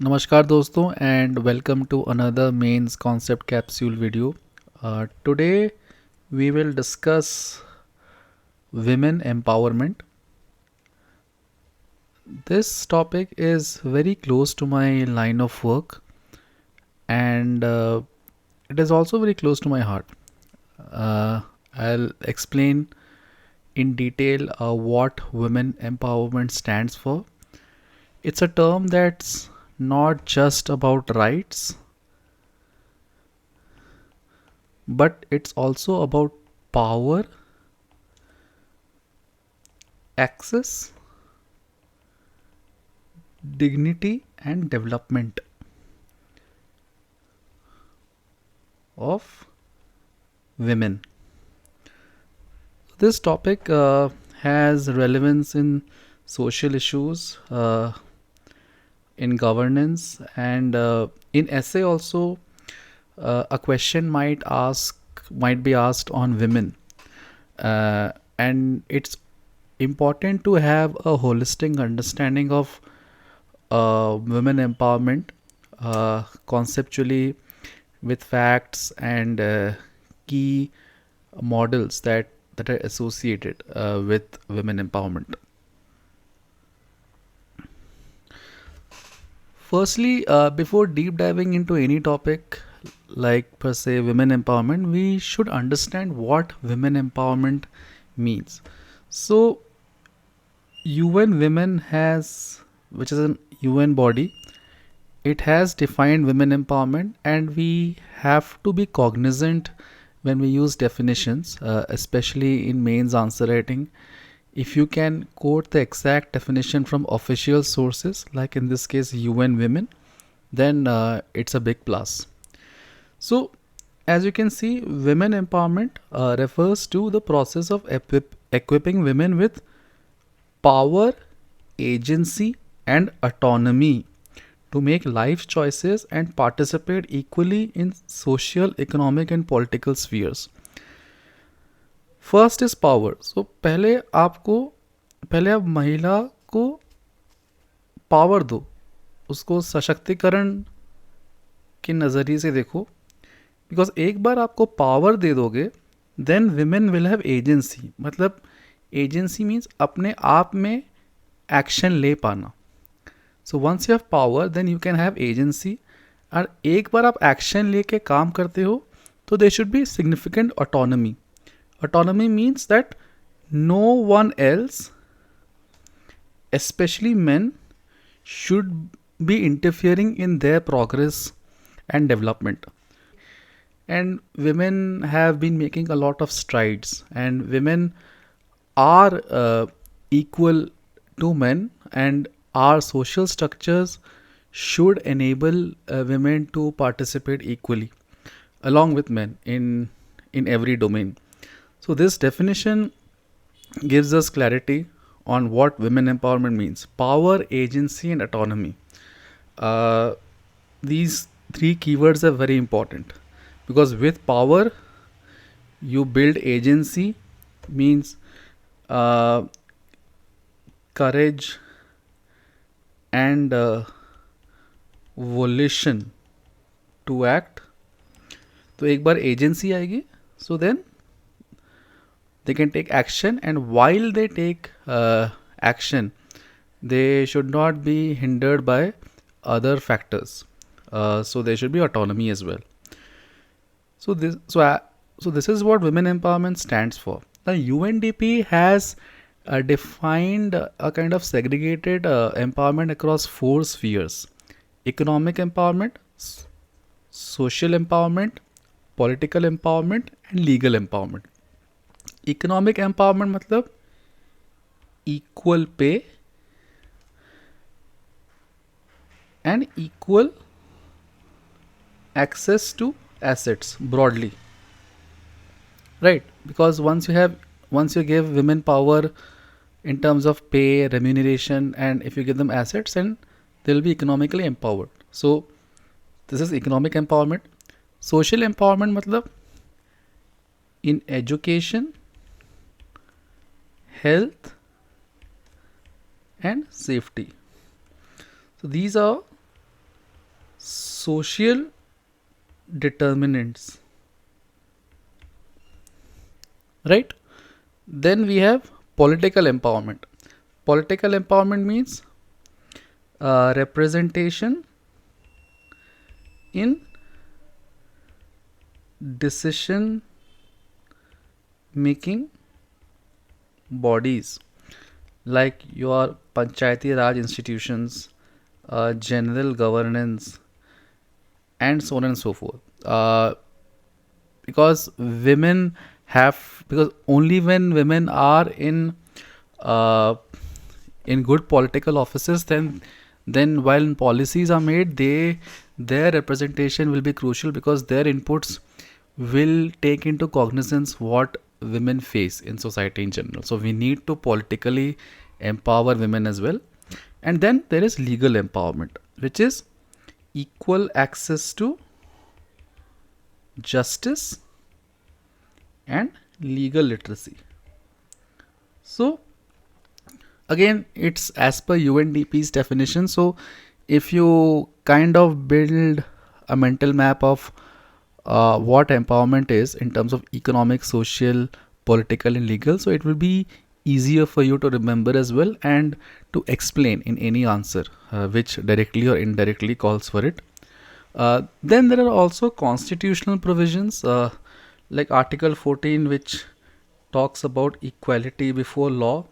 Namaskar दोस्तों and welcome to another mains concept capsule video. Today we will discuss women empowerment. This topic is very close to my line of work and it is also very close to my heart. I'll explain in detail what women empowerment stands for. It's a term that's not just about rights, but it's also about power, access, dignity, and development of women. This topic has relevance in social issues, in governance, and in essay also. A question might be asked on women, and it's important to have a holistic understanding of women empowerment conceptually, with facts and key models that are associated with women empowerment. Firstly, before deep diving into any topic like per se women empowerment, we should understand what women empowerment means. So UN Women has, which is an UN body, it has defined women empowerment, and we have to be cognizant when we use definitions, especially in mains answer writing. If you can quote the exact definition from official sources, like in this case UN Women, then it's a big plus. So as you can see, women empowerment refers to the process of equipping women with power, agency, and autonomy to make life choices and participate equally in social, economic, and political spheres. First is power. So पहले आप महिला को power दो, उसको सशक्तिकरण के नज़रिए से देखो. बिकॉज एक बार आपको पावर दे दोगे, then women will have agency. मतलब एजेंसी मीन्स अपने आप में एक्शन ले पाना. So once you have power, then you can have agency. और एक बार आप एक्शन लेके काम करते हो, तो they should be significant autonomy. Autonomy means that no one else, especially men, should be interfering in their progress and development. And women have been making a lot of strides, and women are equal to men, and our social structures should enable women to participate equally along with men in every domain. So this definition gives us clarity on what women empowerment means: power, agency, and autonomy. These three keywords are very important, because with power you build agency, means courage and volition to act. तो एक बार agency आएगी, so then they can take action, and while they take action, they should not be hindered by other factors. So there should be autonomy as well. So this is what women empowerment stands for. Now UNDP has defined a kind of segregated empowerment across 4 spheres: economic empowerment, social empowerment, political empowerment, and legal empowerment. Economic empowerment मतलब equal pay and equal access to assets broadly, right? Because once you give women power in terms of pay, remuneration, and if you give them assets, and they'll be economically empowered. So this is economic empowerment. Social empowerment matlab in education, health, and safety. So these are social determinants, right? Then we have political empowerment. Political empowerment means representation in decision making bodies like your panchayati raj institutions, general governance, and so on and so forth. Because women because only when women are uh, in good political offices, then while policies are made, their representation will be crucial, because their inputs will take into cognizance what women face in society in general. So we need to politically empower women as well. And then there is legal empowerment, which is equal access to justice and legal literacy. So again, it's as per UNDP's definition. So if you kind of build a mental map of what empowerment is in terms of economic, social, political, and legal, so it will be easier for you to remember as well, and to explain in any answer which directly or indirectly calls for it. Then there are also constitutional provisions like Article 14, which talks about equality before law.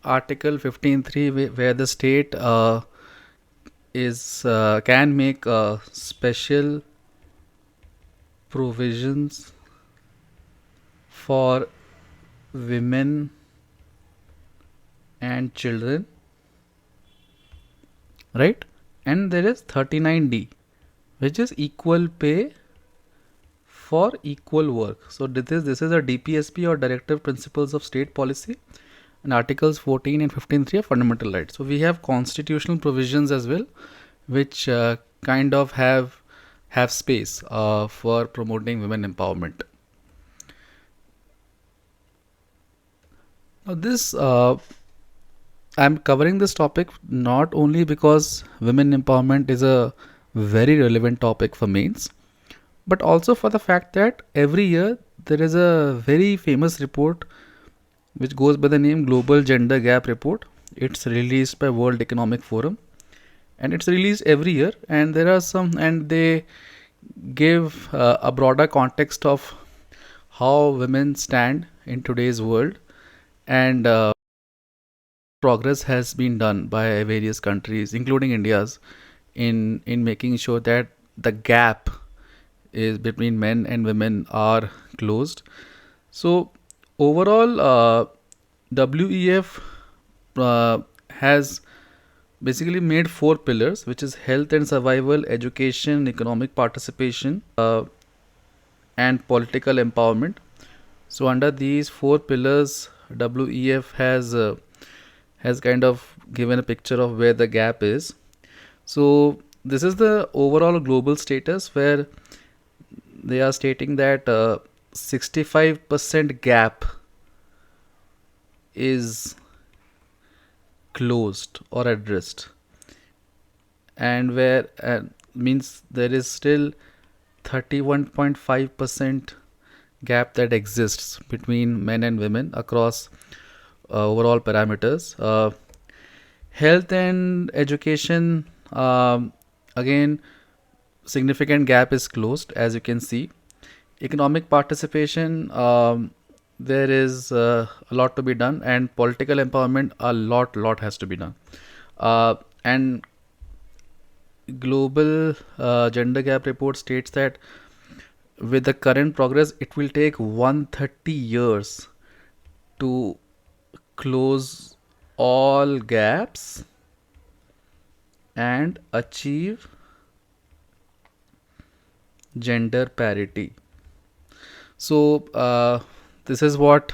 Article 15.3, where the state can make special provisions for women and children, right? And there is 39D, which is equal pay for equal work. So this is a DPSP, or Directive Principles of State Policy, and Articles 14 and 15.3 are fundamental rights. So we have constitutional provisions as well, which kind of have space for promoting women empowerment. Now this I'm covering this topic not only because women empowerment is a very relevant topic for mains, but also for the fact that every year there is a very famous report which goes by the name Global Gender Gap Report. It's released by World Economic Forum, and it's released every year, and they give a broader context of how women stand in today's world, and progress has been done by various countries, including India's, in making sure that the gap is between men and women are closed. So overall, WEF has basically made 4 pillars, which is health and survival, education, economic participation, and political empowerment. So under these 4 pillars, WEF has kind of given a picture of where the gap is. So this is the overall global status, where they are stating that 65% gap is closed or addressed, and where means there is still 31.5% gap that exists between men and women across overall parameters. Health and education, again, significant gap is closed, as you can see. Economic participation, there is a lot to be done, and political empowerment, a lot has to be done. And Global Gender Gap Report states that with the current progress, it will take 130 years to close all gaps and achieve gender parity. So this is what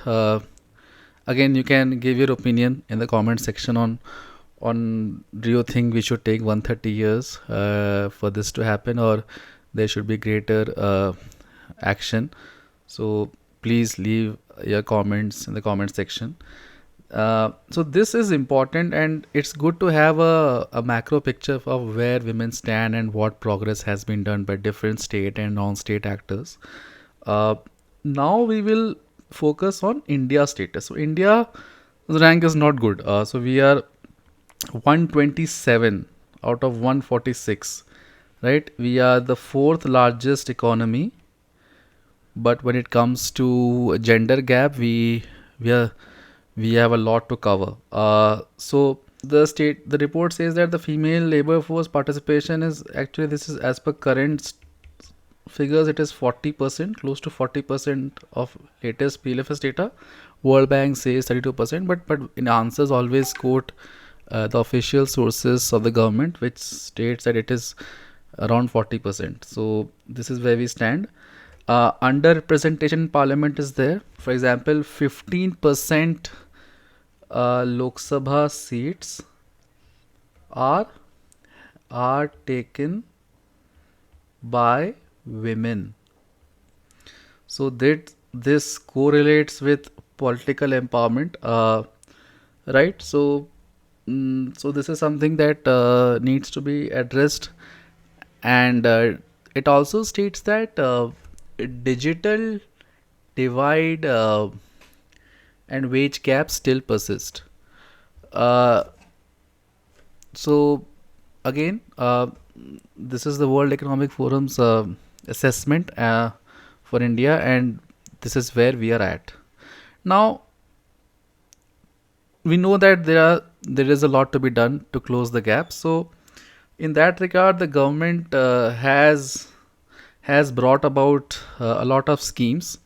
again, you can give your opinion in the comment section on do you think we should take 130 years for this to happen, or there should be greater action. So please leave your comments in the comment section. So this is important, and it's good to have a macro picture of where women stand and what progress has been done by different state and non-state actors. Uh, Now we will focus on India status. So India's rank is not good. So we are 127 out of 146, right? We are the fourth largest economy, but when it comes to gender gap, we are we have a lot to cover. So the report says that the female labor force participation is actually, this is as per current figures, it is 40%, close to 40% of latest PLFS data. World Bank says 32%, but in answers always quote the official sources of the government, which states that it is around 40%. So this is where we stand. Underrepresentation in parliament is there. For example, 15% Lok Sabha seats are taken by women. So that this correlates with political empowerment, right? So so this is something that needs to be addressed, and it also states that digital divide and wage gaps still persist. Uh, so again, this is the World Economic Forum's assessment for India, and this is where we are at now. We know that there is a lot to be done to close the gap. So in that regard, the government has brought about a lot of schemes.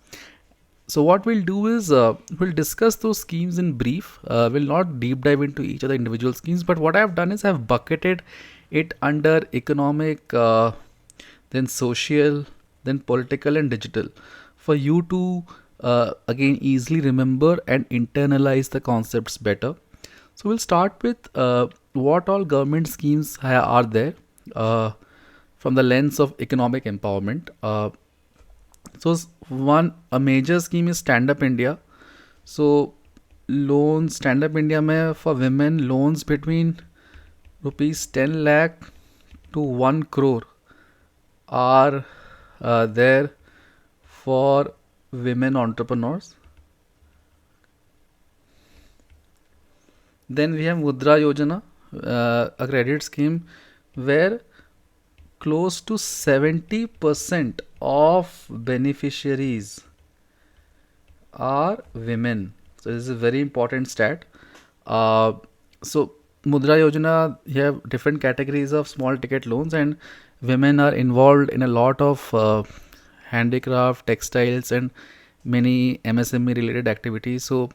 So what we'll do is we'll discuss those schemes in brief. We'll not deep dive into each of the individual schemes, but what I've done is I've bucketed it under economic, then social, then political and digital, for you to again easily remember and internalize the concepts better. So we'll start with what all government schemes are there from the lens of economic empowerment. So a major scheme is Stand Up India. So loans, Stand Up India mein for women, loans between rupees 10 lakh to 1 crore are there for women entrepreneurs. Then we have Mudra Yojana, a credit scheme where close to 70% of beneficiaries are women. So this is a very important stat. So Mudra Yojana, you have different categories of small ticket loans, and women are involved in a lot of handicraft, textiles, and many MSME related activities. So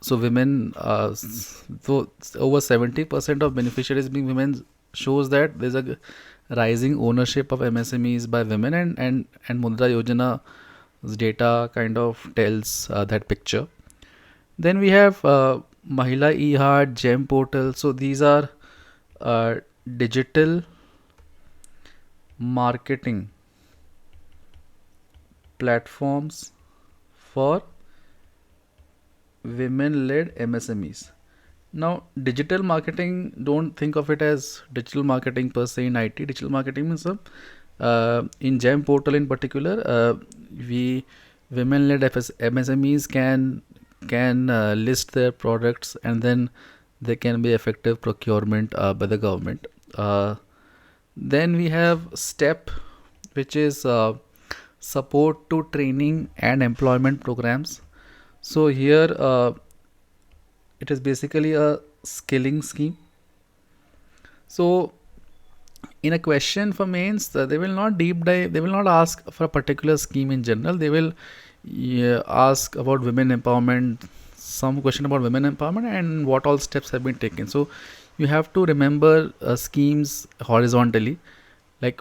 so women, so over 70% of beneficiaries being women shows that there's a rising ownership of MSMEs by women, and Mudra Yojana's data kind of tells that picture. Then we have Mahila E-Heart, GEM portal. So these are digital marketing platforms for women-led MSMEs. Now, digital marketing, don't think of it as digital marketing per se in IT. Digital marketing means in GEM portal in particular, we women-led MSMEs can list their products, and then there can be effective procurement by the government. Then we have STEP, which is support to training and employment programs. So here it is basically a skilling scheme. So in a question for mains, they will not deep dive, they will not ask for a particular scheme in general. They will ask about women empowerment, some question about women empowerment, and what all steps have been taken. So you have to remember schemes horizontally, like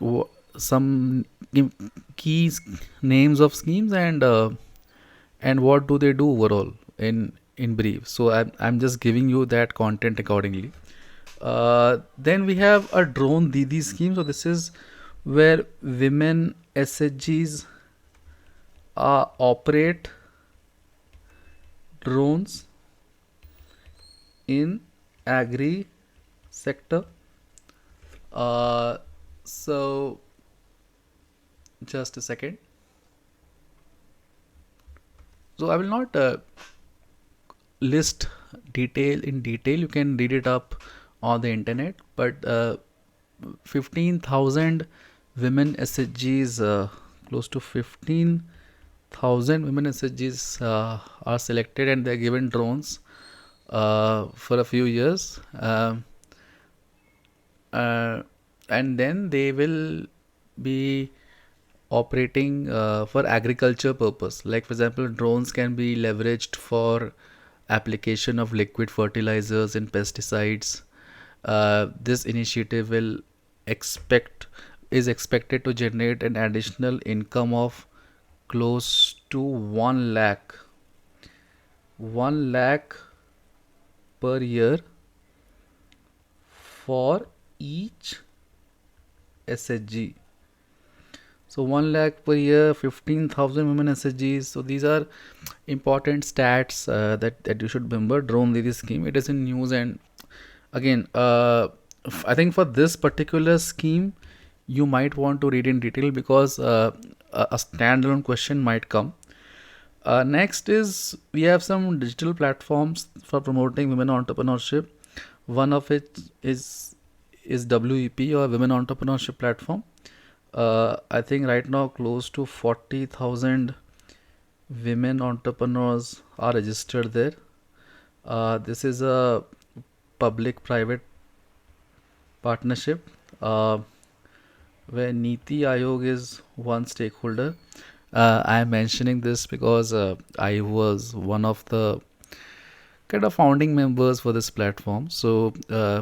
some key names of schemes, and what do they do overall in brief. So I'm just giving you that content accordingly. Then we have a drone Didi scheme. So this is where women SHGs operate drones in agri sector. So just a second. So I will not list detail. You can read it up on the internet, but 15,000 women SHGs, close to 15,000 women SHGs are selected, and they're given drones for a few years. And then they will be operating for agriculture purpose. Like for example, drones can be leveraged for application of liquid fertilizers and pesticides. This initiative is expected to generate an additional income of close to 1 lakh per year for each SHG. So 1 lakh per year, 15,000 women SHGs. So these are important stats that you should remember. Drone Didi scheme. It is in news, and again, I think for this particular scheme, you might want to read in detail because a standalone question might come. Next is we have some digital platforms for promoting women entrepreneurship. One of it is WEP, or Women Entrepreneurship Platform. I think right now close to 40,000 women entrepreneurs are registered there. This is a public-private partnership where Niti Aayog is one stakeholder. I am mentioning this because I was one of the kind of founding members for this platform. So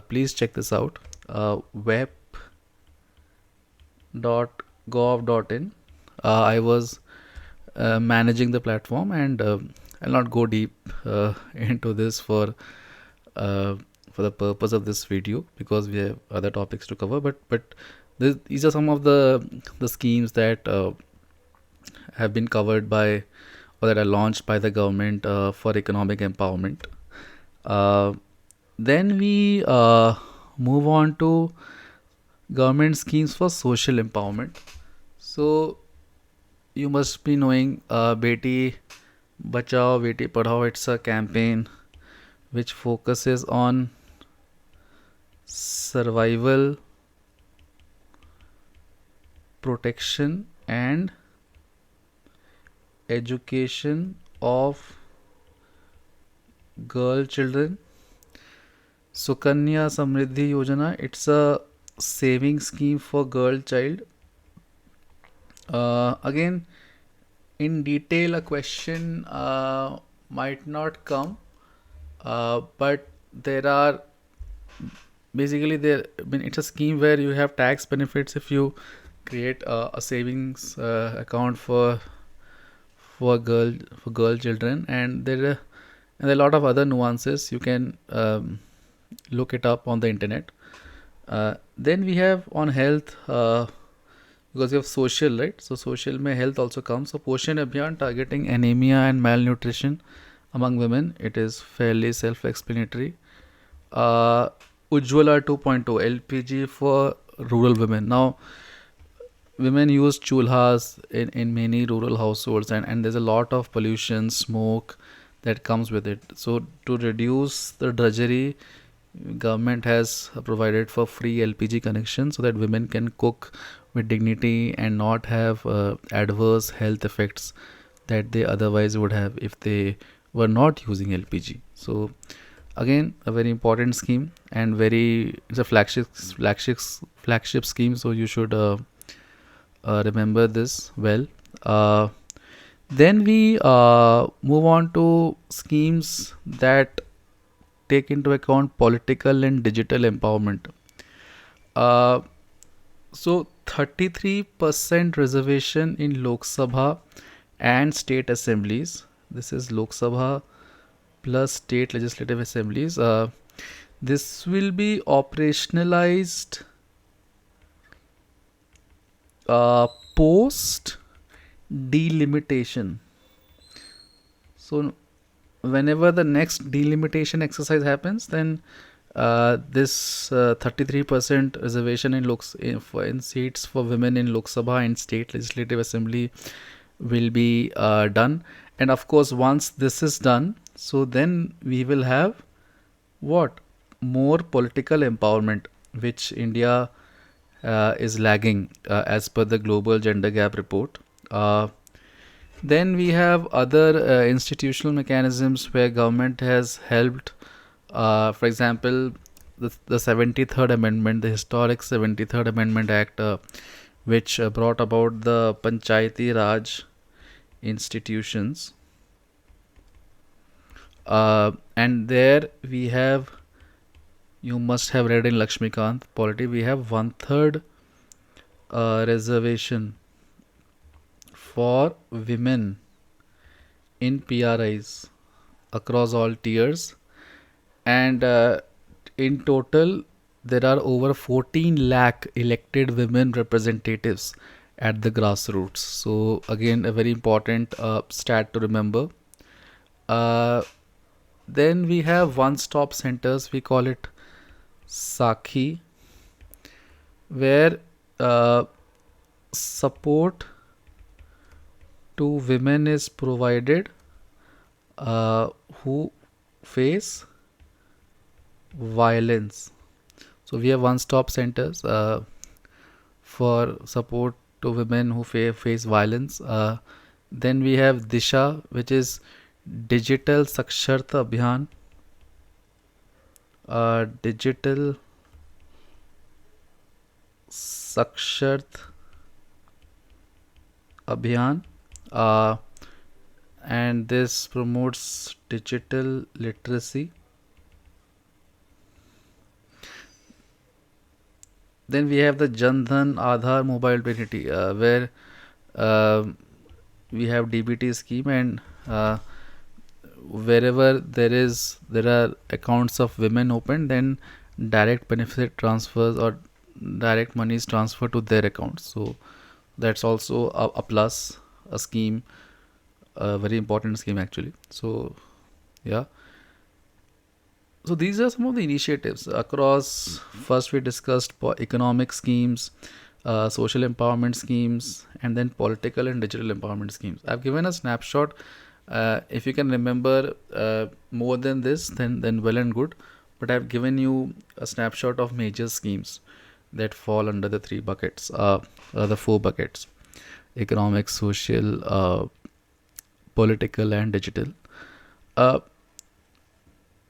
please check this out. Web.gov.in. I was managing the platform, and I'll not go deep into this for the purpose of this video because we have other topics to cover. But these are some of the schemes that have been covered by, or that are launched by the government for economic empowerment. Then we move on to government schemes for social empowerment. So you must be knowing Beti Bachao, Beti Padhao. It's a campaign which focuses on survival, protection, and education of girl children. Sukanya Samriddhi Yojana. It's a saving scheme for girl child. Again, in detail, a question might not come, but there are basically it's a scheme where you have tax benefits if you create a savings account for girl children, and there are a lot of other nuances. You can look it up on the internet. Then we have on health, because we have social, right? So social mein health also comes. So Poshan Abhiyan, targeting anemia and malnutrition among women. It is fairly self-explanatory. Ujjwala 2.0, LPG for rural women. Now, women use chulhas in many rural households, and there's a lot of pollution, smoke that comes with it. So to reduce the drudgery, government has provided for free LPG connection so that women can cook with dignity and not have adverse health effects that they otherwise would have if they were not using LPG. So again, a very important scheme, and it's a flagship scheme. So you should remember this well. Then we move on to schemes that take into account political and digital empowerment. So 33% reservation in Lok Sabha and state assemblies. This is Lok Sabha plus state legislative assemblies. This will be operationalized post delimitation. So whenever the next delimitation exercise happens, then this 33% reservation in seats for women in Lok Sabha and state legislative assembly will be done. And of course, once this is done, so then we will have what? More political empowerment, which India is lagging as per the Global Gender Gap report. Then we have other institutional mechanisms where government has helped. For example, the 73rd Amendment, the historic 73rd Amendment Act, which brought about the Panchayati Raj institutions. And there we have, you must have read in Lakshmikant polity, we have 1/3 reservation for women in PRIs across all tiers, and in total there are over 14 lakh elected women representatives at the grassroots. So again, a very important stat to remember. Then we have one-stop centers, we call it Sakhi, where support to women is provided who face violence. So we have one-stop centers for support to women who face violence. Then we have Disha, which is Digital Saksharta Abhiyan. Digital Sakshart Abhiyan. And this promotes digital literacy. Then we have the Jan Dhan Aadhaar Mobile Identity, where we have DBT scheme, and wherever there are accounts of women open, then direct benefit transfers or direct money is transferred to their accounts. So that's also a plus, a scheme, a very important scheme actually. So yeah. So these are some of the initiatives across. First we discussed economic schemes, social empowerment schemes, and then political and digital empowerment schemes. I've given a snapshot. If you can remember more than this, then well and good. But I've given you a snapshot of major schemes that fall under the three buckets, the four buckets: economic, social, political, and digital.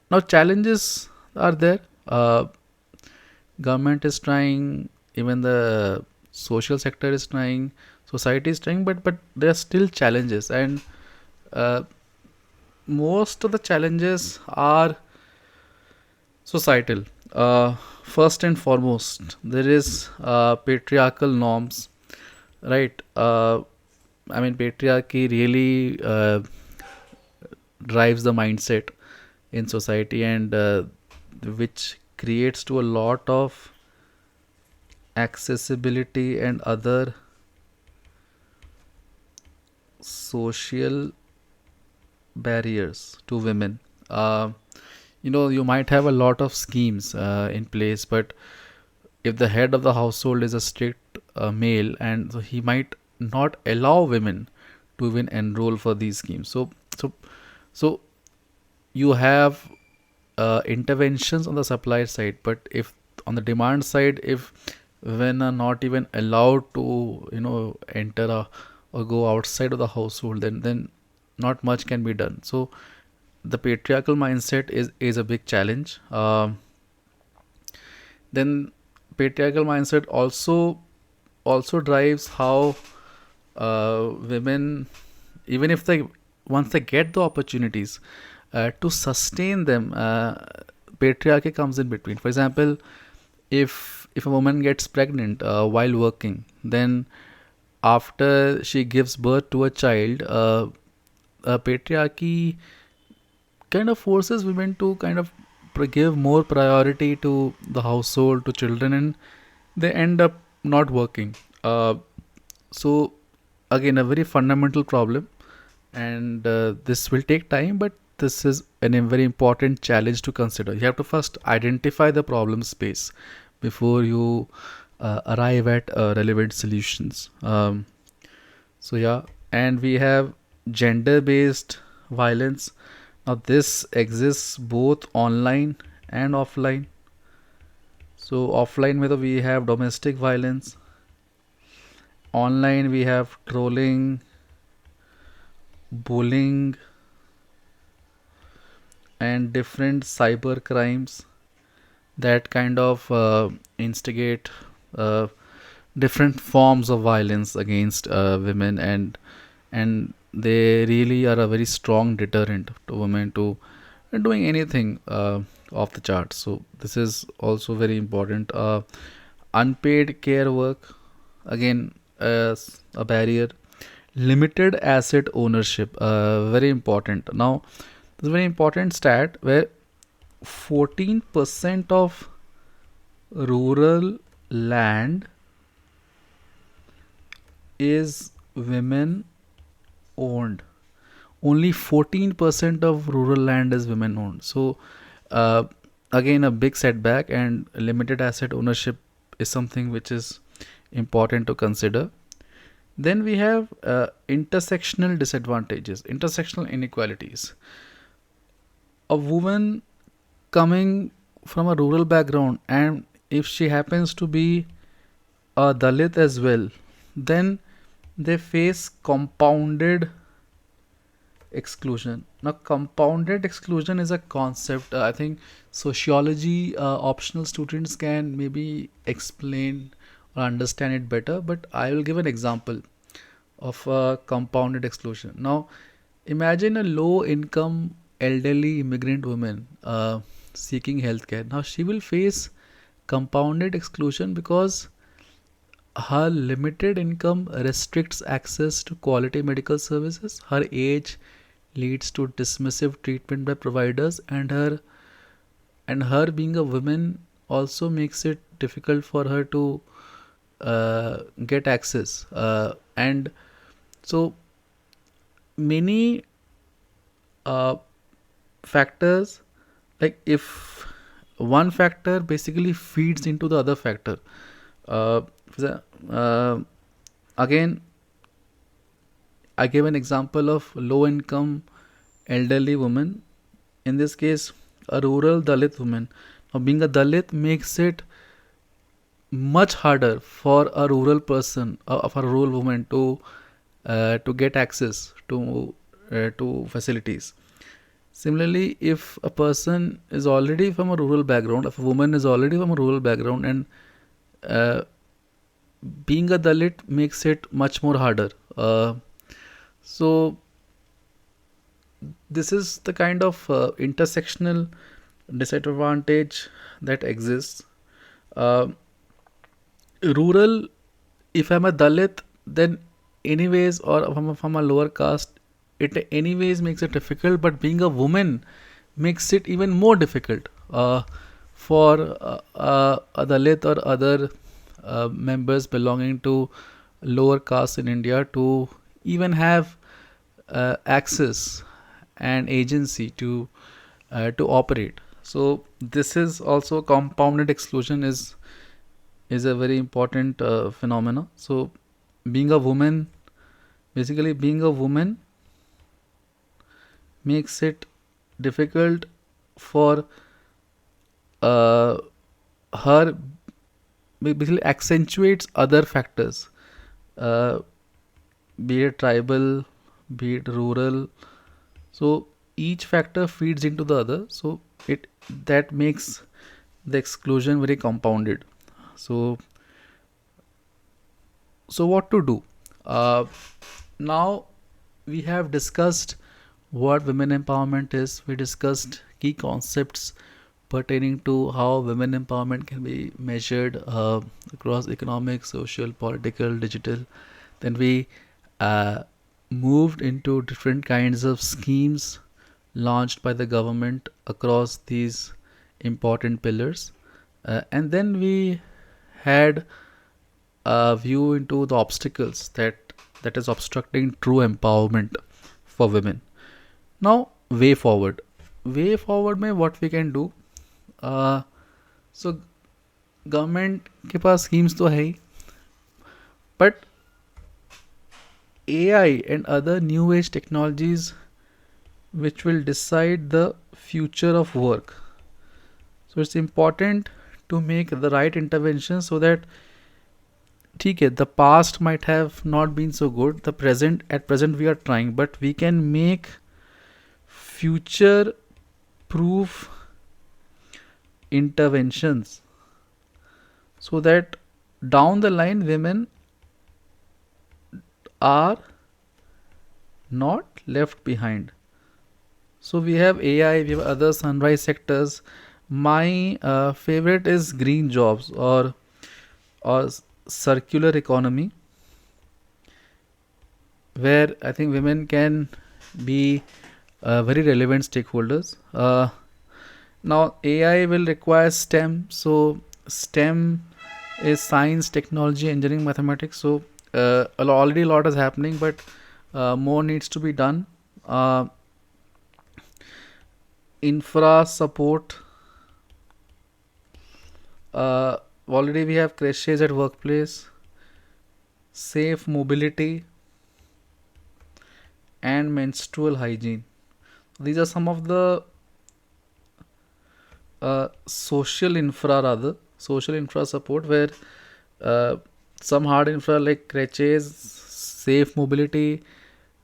Now challenges are there. Government is trying, even the social sector is trying, society is trying, but there are still challenges, and most of the challenges are societal. First and foremost, there is patriarchal norms, right? I mean, patriarchy really drives the mindset in society, and which creates to a lot of accessibility and other social barriers to women. You might have a lot of schemes in place, but if the head of the household is a strict male, and so he might not allow women to even enroll for these schemes. So you have interventions on the supply side, but if on the demand side, if women are not even allowed to enter or go outside of the household, then not much can be done. So the patriarchal mindset is a big challenge. Then patriarchal mindset also drives how women, even if once they get the opportunities to sustain them, patriarchy comes in between. For example, if a woman gets pregnant while working, then after she gives birth to a child, patriarchy kind of forces women to kind of give more priority to the household, to children, and they end up not working. So again, a very fundamental problem, and this will take time, but this is a very important challenge to consider. You have to first identify the problem space before you arrive at relevant solutions. So yeah, and we have gender-based violence. Now this exists both online and offline. So offline whether we have domestic violence, online we have trolling, bullying, and different cyber crimes that kind of instigate uh, different forms of violence against women, and they really are a very strong deterrent to women to doing anything off the chart. So this is also very important. Unpaid care work, again, as a barrier. Limited asset ownership, very important. Now there's a very important stat where 14% of rural land is women owned. Only 14% of rural land is women owned. So uh, again, a big setback, and limited asset ownership is something which is important to consider. Then we have intersectional disadvantages, intersectional inequalities. A woman coming from a rural background, and if she happens to be a Dalit as well, then they face compounded exclusion. Now, compounded exclusion is a concept. I think sociology optional students can maybe explain or understand it better, but I will give an example of a compounded exclusion. Now, imagine a low income elderly immigrant woman seeking healthcare. Now, she will face compounded exclusion because her limited income restricts access to quality medical services. Her age leads to dismissive treatment by providers, and her being a woman also makes it difficult for her to get access. And so many factors, like if one factor basically feeds into the other factor. Uh, Again, I gave an example of low income elderly woman. In this case, a rural Dalit woman. Now, being a Dalit makes it much harder for a rural person, for a rural woman to get access to facilities. Similarly, if a person is already from a rural background, if a woman is already from a rural background, and uh, being a Dalit makes it much more harder. So this is the kind of intersectional disadvantage that exists. Uh, Rural, if I'm a Dalit, then anyways, or from a lower caste, it anyways makes it difficult. But being a woman makes it even more difficult for a Dalit or other members belonging to lower caste in India to even have access and agency to operate. So this is also compounded exclusion is a very important phenomena. So being a woman, basically being a woman makes it difficult for her, basically accentuates other factors, uh, be it tribal, be it rural. So each factor feeds into the other. So it that makes the exclusion very compounded. So what to do? Now we have discussed what women empowerment is. We discussed key concepts pertaining to how women empowerment can be measured across economic, social, political, digital. Then we uh, moved into different kinds of schemes launched by the government across these important pillars. And then we had a view into the obstacles that is obstructing true empowerment for women. Now, way forward. Way forward में what we can do, so government के पास schemes तो है ही, but AI and other new age technologies which will decide the future of work. So it's important to make the right intervention so that ठीक है, the past might have not been so good, at present we are trying, but we can make future proof interventions so that down the line women are not left behind. So we have AI, we have other sunrise sectors. My favorite is green jobs or circular economy, where I think women can be very relevant stakeholders. Now AI will require STEM, so STEM is science, technology, engineering, mathematics. So already a lot is happening, but more needs to be done. Infra support. Already we have crashes at workplace, safe mobility, and menstrual hygiene. These are some of the social infra support, where some hard infra like crashes, safe mobility,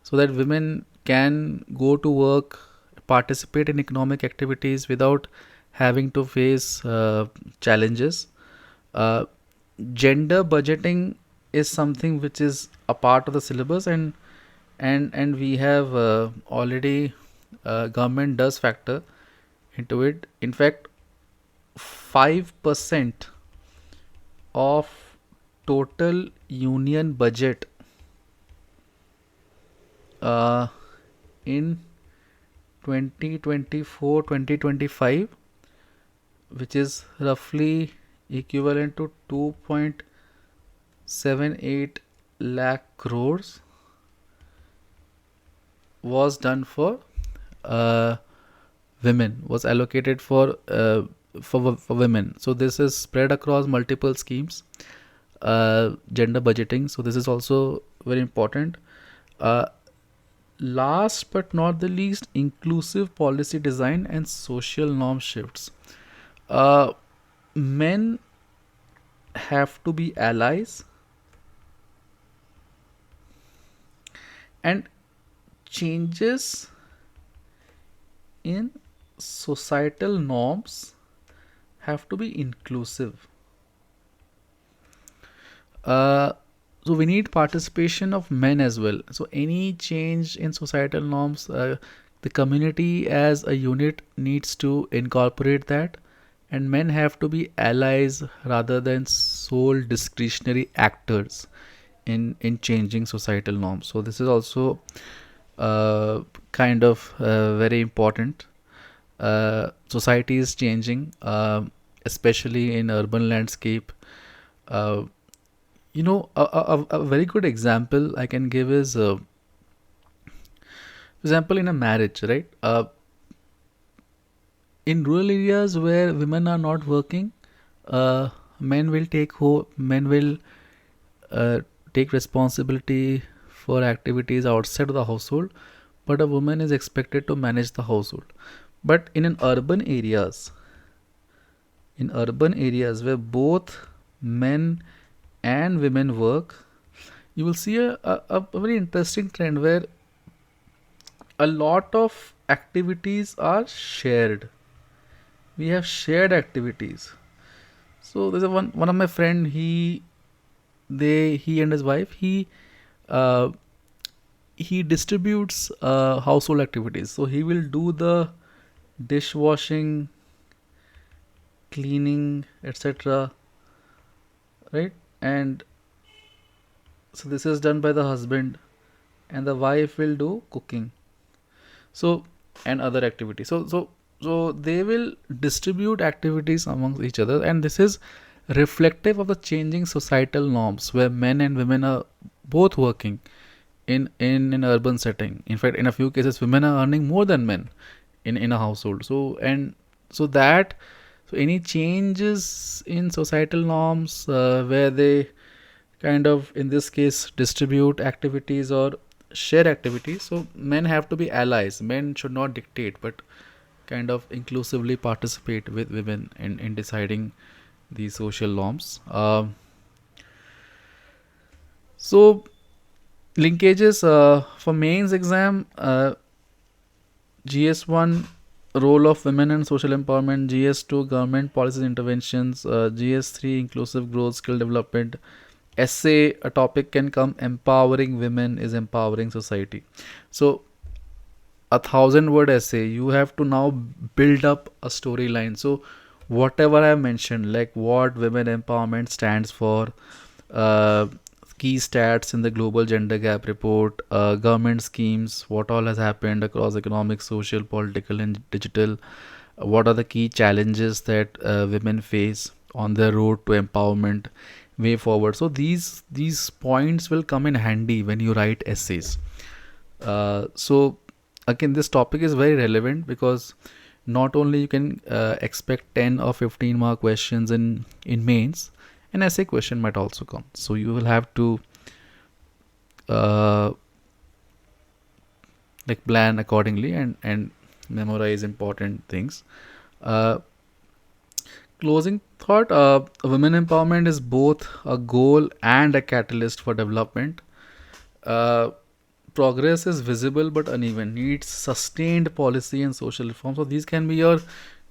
so that women can go to work, participate in economic activities without having to face challenges. Gender budgeting is something which is a part of the syllabus, and we have already government does factor into it. In fact, 5% of total union budget in 2024-2025, which is roughly equivalent to 2.78 lakh crores, was done for women, was allocated for women. So this is spread across multiple schemes. Gender budgeting, so this is also very important. Last but not the least, inclusive policy design and social norm shifts. Men have to be allies, and changes in societal norms have to be inclusive. So we need participation of men as well. So any change in societal norms, the community as a unit needs to incorporate that, and men have to be allies rather than sole discretionary actors in changing societal norms. So this is also kind of very important. Society is changing, especially in urban landscape. A very good example I can give is, for example, in a marriage, right? In rural areas where women are not working, men will take responsibility for activities outside of the household, but a woman is expected to manage the household. But in urban areas where both men and women work, you will see a very interesting trend where a lot of activities are shared. We have shared activities. So there's one of my friend, he and his wife, he distributes household activities. So he will do the dishwashing, cleaning, etc., right? And so this is done by the husband, and the wife will do cooking, so, and other activities. So they will distribute activities amongst each other, and this is reflective of the changing societal norms where men and women are both working. in an urban setting. In fact, in a few cases, women are earning more than men in a household. So that so any changes in societal norms where they kind of, in this case, distribute activities or share activities, so men have to be allies. Men should not dictate, but kind of inclusively participate with women in deciding these social norms. So linkages for mains exam, GS-1 role of women and social empowerment, GS-2 government policies interventions, GS-3 inclusive growth skill development. Essay, a topic can come, empowering women is empowering society. So a 1,000-word essay, you have to now build up a storyline. So whatever I have mentioned, like what women empowerment stands for, uh, key stats in the global gender gap report, government schemes, what all has happened across economic, social, political and digital, what are the key challenges that women face on their road to empowerment, way forward. So these points will come in handy when you write essays. So again, this topic is very relevant because not only you can expect 10 or 15 mark questions in mains, an essay question might also come. So you will have to uh, like plan accordingly and memorize important things. uh, Closing thought, women empowerment is both a goal and a catalyst for development. uh, Progress is visible but uneven, needs sustained policy and social reform. So these can be your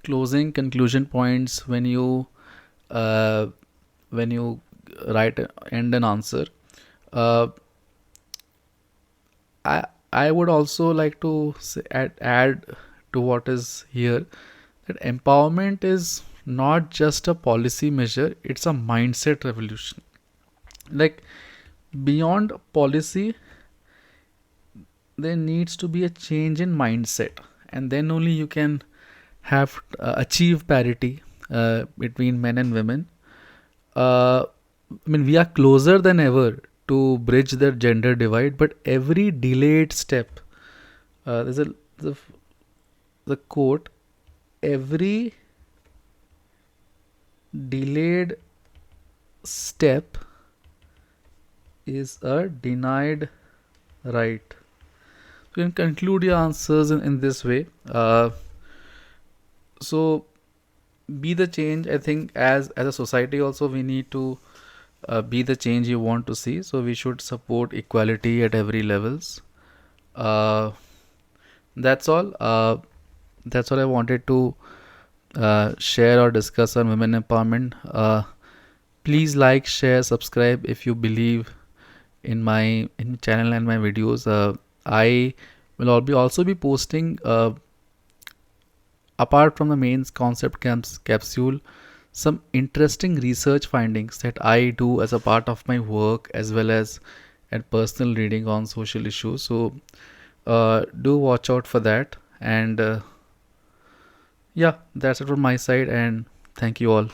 closing conclusion points uh, when you write end an answer. uh, I I would also like to add to what is here, that empowerment is not just a policy measure, it's a mindset revolution. Like beyond policy, there needs to be a change in mindset, and then only you can have achieve parity between men and women. I mean, we are closer than ever to bridge the gender divide, but every delayed step, there's a the, the quote, every delayed step is a denied right. So you can conclude your answers in this way. So be the change. I think as a society also we need to be the change you want to see. So we should support equality at every levels. Uh, that's all. That's all I wanted to share or discuss on women empowerment. Please like, share, subscribe if you believe in my channel and my videos. I will also be posting, apart from the mains concept capsule, some interesting research findings that I do as a part of my work, as well as and personal reading on social issues. So do watch out for that. And yeah, that's it from my side, and thank you all.